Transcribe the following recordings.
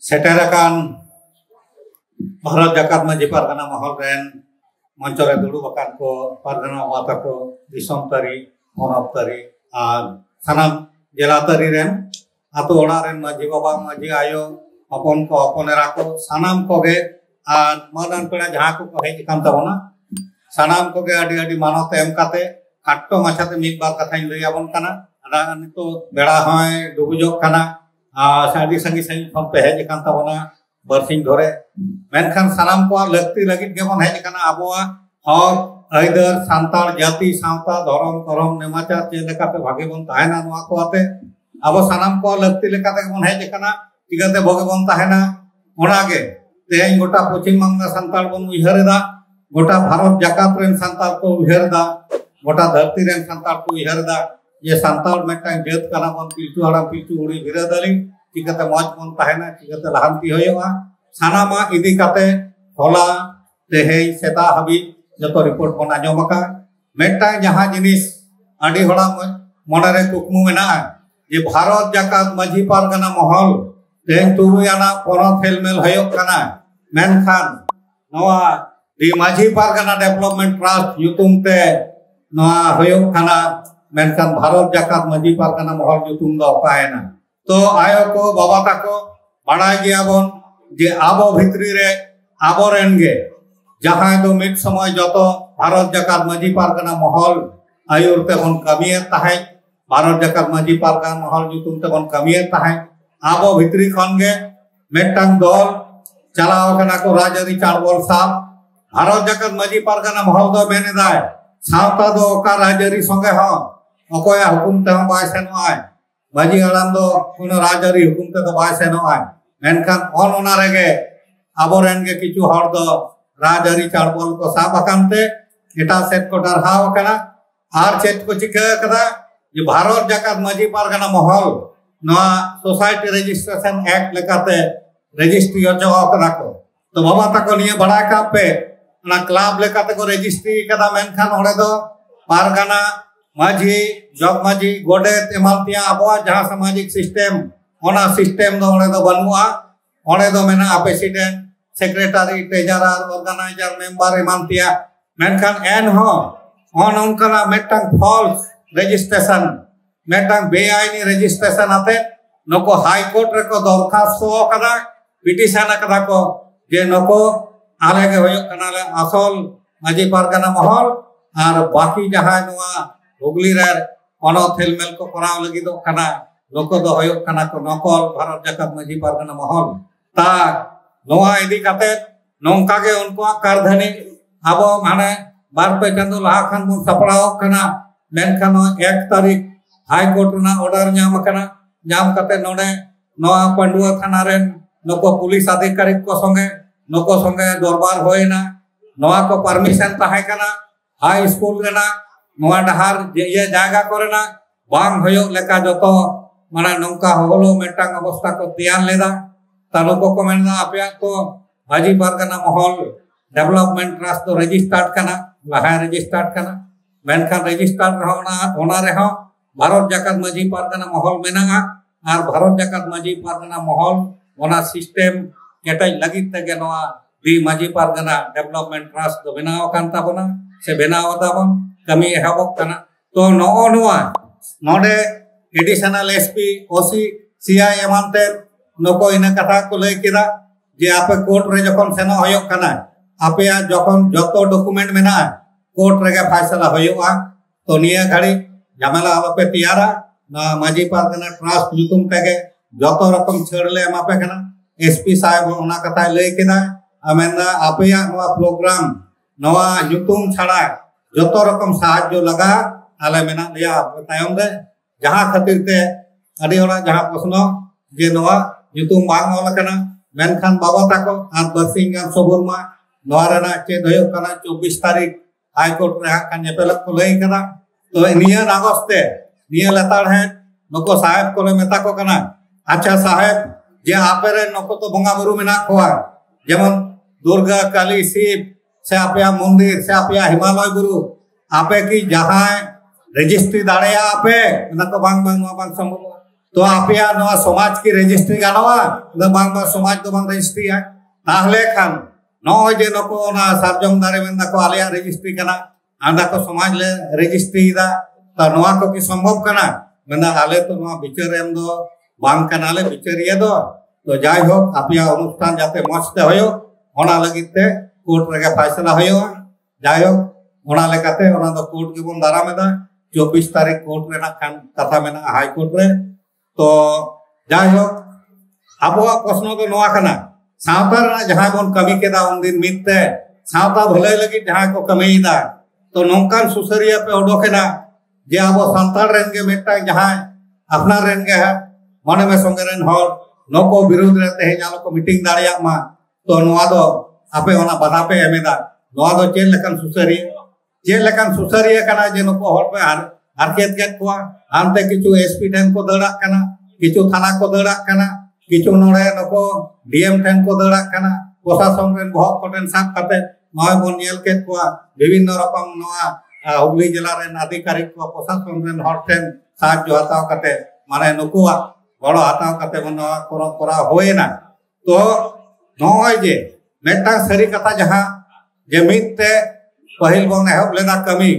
Seterakan Bharat Jakat Maji Pargana Mahal Ren Mancore Dulu Bakan ko Pargana Wata ko Disam Tari Honop Tari Sanam Jela Tari Ren Atu Ora Ren Maji Baba Maji Ayo Apon ko Apon Era ko Sanam ko ge Madan Pera Jaha ko Hej Kan Tabona Sanam ko ge Adi Adi Manot Em Kate Katto Machate Mid Bar Kathain Lay Abon Kana Ada Nito Bera Hoy Dubujok Kana Sadi sangi sangi pampe hej kan tabona bersing dhore menkan sanam ko lakti lagit gemon hej kana aboa hok aider santal jati sawta dhorom korom nemacha chelekate bhage bon tahena noa ko ate abo sanam ko lakti lekate gemon hej kana tigate bhage bon tahena onage teheñ gota Pochim Bangla santal bon uihareda gota Bharat Jakat ren santal ko uihareda gota dharti ren santal ko uihareda ये संताल में time जेत करना बन पिलचू हड़ा पिलचू उड़ी बिरादरी चिकते मौज बन ताहेना चिकते लहांती होयगा सानामा इदी काते होला तेहे सेता हबी जतो रिपोर्ट बन आजमका मेटा जहां जिनिस आडी होला मनरे कुकमु मेना जे भारत जाकात माझी पारगना महल तेहें तुरुयाना पोनोत हेलमेल होयग कना मेनखान नवा दी माझी पारगना डेवलपमेंट ट्रस्ट युतुम ते नवा होयग कना menkan Bharat Jakat Maji Pargana Mahal nyutum do paena to ayo ko baba tako badai gya bon je abo bhitri re abo ren ge jahan do mid samoy joto Bharat Jakat Maji Pargana Mahal ayur te bon kamiye tahe Bharat Jakat Maji Pargana Mahal nyutum te bon kamiye tahe abo bhitri khon ge metang dol chalao kana ko rajari charbol sab Bharat Jakat Maji Pargana Mahal do mene dai sawta do ka rajari songe ha Okoya hukum te bai senoai Maji alam do kuno rajari hukum te bai senoai menkan on ona rege aboren ge kichu hor do rajari charbol ko sab akante eta set ko darhaw kana ar chet ko chika kada je Bharat Jakat Maji Pargana Mahal noa Society Registration Act lekate registry ojo kana ko to baba tako niya bada kape na club lekate ko registry kada menkan ore do pargana माझी जग माझी गोडेत एमालतिया आबो जहां सामाजिक system ओना system दो ओने दो बनुआ ओने दो मेना president secretary treasurer organizer member एमालतिया मेनखान एन हो ऑन उनका मेटंग फॉल्स रजिस्ट्रेशन मेटंग बेआईनी रजिस्ट्रेशन आते नको हाई कोर्ट रे को दरखास्त कदा पिटिशन कदा को जे नको आले के होय कनाले असल माझी पारगना महल और बाकी जहां नुआ हुगली रे पोनोत हेलमेल को कराव लगी दो कना लोको दो होयो कना को नकल Bharat Jakat Maji Pargana Mahal ता नोआ इदी काते नोंका के उनको कारधनी आबो माने बार पे चंदो लाहा खान बुन सपड़ाव कना मेनखान 1 तारीख हाई कोर्ट ना ऑर्डर न्याम कना न्याम काते नोडे नोआ पंडुआ थाना रेन नको पुलिस अधिकारी को संगे दरबार होइना नोआ को परमिशन ताहे कना हाई स्कूल रेना नोआ डहार ये जायगा कोरेना बांग होयो लेका जतो माना नोंका होलो मेटांग अवस्था को तैयार लेदा तालो को मेनदा आपया तो माजी पारगना महल डेवलपमेंट ट्रस्ट तो रजिस्टर्ड कना लहा रजिस्टर्ड कना मेनखान रजिस्टर्ड रहना ओना रेहो Bharat Jakat Maji Pargana Mahal मेनागा आर Bharat Jakat Maji Pargana Mahal ओना सिस्टम केटाई लगित तेगे नोआ दी माजी पारगना डेवलपमेंट ट्रस्ट तो बनाव कान ताबोना से बनाव ताबोन कमी एहबक कना तो नो नोआ नोडे एडिशनल एसपी ओसी सीआई एमानते नको इन कथा को लय किदा जे आपे कोर्ट रे जखन सेनो होयक कना आपे जखन जतो डॉक्यूमेंट मेना कोर्ट रे फैसला होयका तो निया घड़ी झमेला आपे तैयारा ना माजी पारगना ट्रस्ट जुतुम तेगे जतो रकम छेड़ले एमापे कना एसपी साहब ओना कथा लय किदा आमेंदा आपे नोआ प्रोग्राम नोआ जुतुम छाड़ा जतो रकम साहाय्य लगा आले मेना लिया तायम दे जहां खातिर ते अडी होला जहां प्रश्न जे नोआ युतुम बांग ओला कना मेनखान बाबा ताको आर बसिंगान सबुरमा नोआ रेना चेद होयो कना 24 तारीख हाई कोर्ट रे हां नेपेल को लई कना तो निया नागस्ते निया लताड़ है नको साहेब को मेता को कना अच्छा साहेब जे आपे रे नको तो बंगा बुरु मेना कोआ जेमन दुर्गा काली शिव से आपया मंदिर से आपया हिमालय गुरु आपे की जहां रजिस्ट्री दाड़े आपे ना तो बांग बांग बांग संभव तो आपया नवा समाज की रजिस्ट्री गानवा बांग समाज तो बांग रजिस्ट्री है ताहले खान नॉय जे नको ना सार्जम दारे मेंदा को आलिया रजिस्ट्री कना आंदा को समाज ले रजिस्ट्री दा ता नवा को की संभव कना मेंदा आले तो नवा बिचार एम दो बांग कना ले बिचारिया दो तो जाय हो आपया अनुष्ठान जाते मस्ते होयो ओना लगिते कोर्ट रेगे फैसला होयो जाय हो ओना लेकाते ओना दो कोर्ट के बोन दारा मेदा 24 तारीख कोर्ट रेना खान कथा मेना हाई कोर्ट रे तो जाय हो आबो प्रश्न तो नवा कना सावतार जहां बन कमी केदा उन दिन मितते सावता भले लगी जहां को कमीदा तो नौकान सुसरिया पे ओडोकेना जे आबो संताल रेन के मेटा जहां अपना रेन के है मने में संगे रेन हर नको विरोध रे ते जालो को मीटिंग दाड़िया मा तो नवा दो आपे ओना बाधा पे एमेदा नवा दो चेल लेकन सुसरिया कना जे नको हर पे आरकेत के को आनते किछु एसपी टेन को दड़ा कना किछु थाना को दड़ा कना किछु नोड़े नको डीएम टेन को दड़ा कना प्रशासन रेन बहुत कोटेन साफ करते नय बन नेल के को विभिन्न रकम नवा हुगली जिला रेन अधिकारी को प्रशासन रेन हर टेन साहाय्य हताव करते माने नुकुआ बड़ो हताव करते मन नवा कोरा होयना तो नय जे मेटा सरी कथा जहां जे मितते पहिल बन एहब लेदा कमी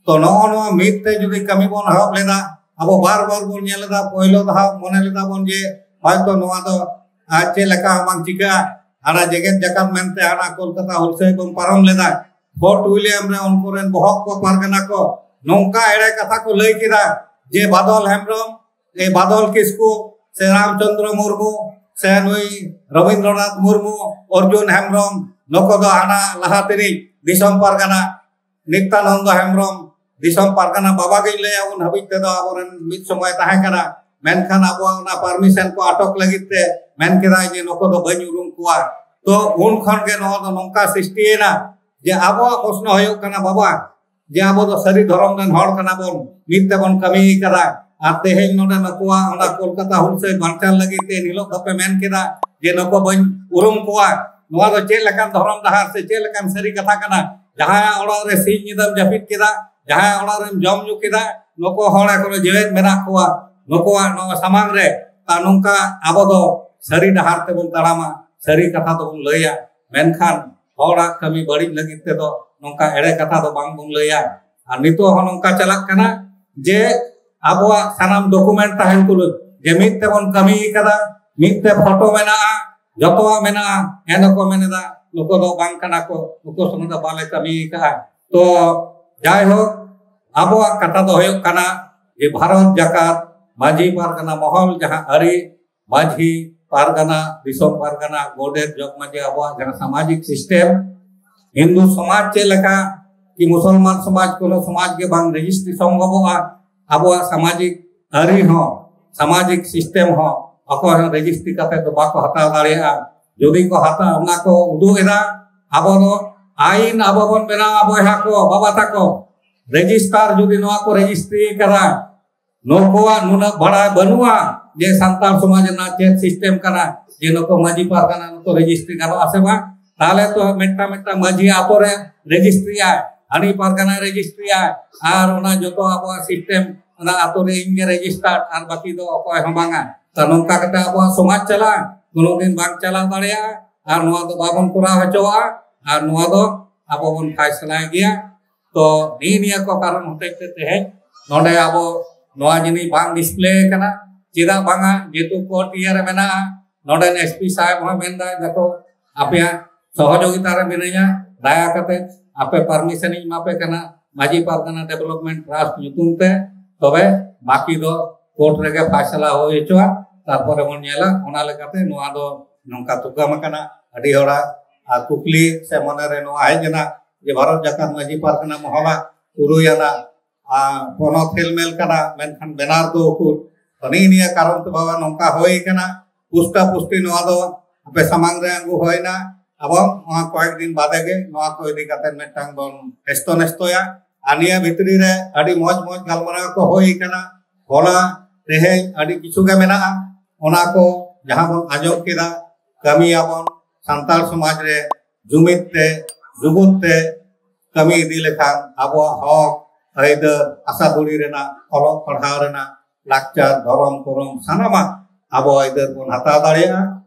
तो नवा मितते जुदी कमी बन एहब लेदा अब बार बन नेलदा पहिलो दा मने लेदा बन जे हयतो नवा दो चे लेका बांग चिका आना जगत जकात मेनते आना कोलकाता हुलसे बन पारम लेदा फोर्ट विलियम रे उनकोरेन बहक को पारगना को नौका एड़े कथा को लई किदा जे बादल हेमब्रम ए बादल किसकु से रामचंद्र मुर्मू से नुई रविंद्रनाथ मुर्मू अर्जुन हेमब्रम नको दो आना लहातेरी दिसम पारगना नित्यानंद हेमब्रम दिसम पारगना बाबा गई ले उन हबिज ते दो आबोरेन मिद समय ताहे कना मेनखान अब परमिशन को अटक लगिते मेन केदा जे नको दो बन उरुम कुआ तो उन खन के नो दो नौका सृष्टिना जे अब प्रश्न होयो कना बाबा जे अब दो सरी धर्म रन हड़ कना बोन मिते बन कमी करा आते हे नोडे नकुआ ओना कोलकाता हुलसे बांचाल लगिते निलो दपे मेन केदा जे नको बन उरुम कुआ नोआ दो चे लकान धर्म दहार से चे लकान सरी कथा कना जहां ओड़ा रे सिन निदम जपित केदा जहां ओड़ा रे जम जु केदा नको हड़ा को जेवेत मेना कुआ नुकुआ नवा सामांग रे ता नोंका आबो दो सरी डहार ते बन तड़ामा सरी कथा तो बन लैया मेनखान हड़ा कमी बड़ी लगित ते दो नोंका एड़े कथा तो बांग बन लैया आ नितो हो नोंका चलाक कना जे आबो सानाम डॉक्यूमेंट ताहेन कुल जे मित ते बन कमी कदा मित ते फोटो मेना जतो मेना एनको मेनेदा नुको दो बांग कना को नुको सुनदा बाले कमी का तो जाय हो आबो कथा तो होयो कना जे भारत जाकात माझी पारगना महल जहां अरी माझी पारगना दिसोम पारगना गोडेर जग माझी अब जहां सामाजिक सिस्टम हिंदू समाज चे लेका कि मुसलमान समाज को समाज के बांग रजिस्ट्री संभव अब सामाजिक अरी हो सामाजिक सिस्टम हो अको रजिस्ट्री करते तो बाको हता दाड़िया जदि को हता ओना को उदुगेदा अब दो आईन अब बन बेना बयहा को बाबा ताको रजिस्ट्रार जदि नवा को रजिस्ट्री करा नोकोआ नुना बड़ा बनुआ जे संताल समाज ना चेक सिस्टम कना जे नको माझी पारगना नको रजिस्ट्री गानो आसे बा ताले तो मेटा मेटा माझी आपोरे रजिस्ट्री आ हनी पारगना रजिस्ट्री आ आर ओना जतो आबो सिस्टम ओना आतोरे इंगे रजिस्टर आर बाकी दो अकोय हमांगा त नोंका कटा आबो समाज चला कोनो दिन बांग चला दाड़िया आर नोआ दो बाबन पुरा हचोआ आर नोआ दो आबो बन फैसला गया तो निया को कारण होते ते है नोडे आबो नोआ जिनी बांग डिस्प्ले कना चिदा बांगा जेतु कोर्ट इयर मेना नोडे एसपी साहब हो मेनदा जको आपे सहयोगिता रे मेनया दया कते आपे परमिशन इ मापे कना माझी पारगना डेवलपमेंट ट्रस्ट nyutum ते तबे बाकी दो कोर्ट रेगे फैसला हो हेचवा तारपरे बन नेला ओना लेकाते नोआ दो नोंका तुकाम कना अडी होड़ा आ कुकली से मने रे नोआ हेजना जे भारत जाकात माझी पारगना महला उरुयाना कोनो खेलमेल कना मेनखान बेनार दो को तनी निया कारण तो बाबा नौका होई कना पुष्टा पुष्टि नोआ दो आपे सामांग रे अंगु होइना अब वहां कয়েক दिन बादे गे नोआ को इदी काते मेटांग बन एस्तो आनिया भितरी रे अडी मौज मौज गलमरा को होई कना होला तेहे अडी किछु गे मेना ओना को जहां बन आजम केदा कमी आबन संताल समाज रे जुमित ते जुगुत ते कमी इदी लेखान अब हक आइदर आशा दुड़ी रेना अलग पढ़ाव रेना lakcar धर्म करम सानामा abo इधर bun hataw dareyaga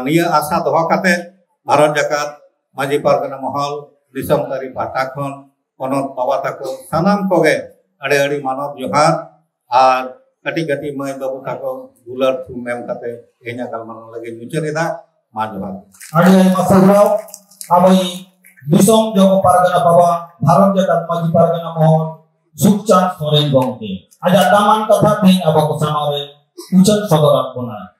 niya asa doho kate Bharat Jakat Maji Pargana Mahal Disam Tari Pahta khon ponot baba tako sanam koge adi manot johar ar kati mai babu tako gular thum mem kate enya galmano lagi mucerita ma johar adi masagrao abai Disam Jawa Pargana Baba Bharat Jakat Maji Pargana Mahal Sukchan Soren Gongke aja taman katha ting aba kusama re ucap sodoran puna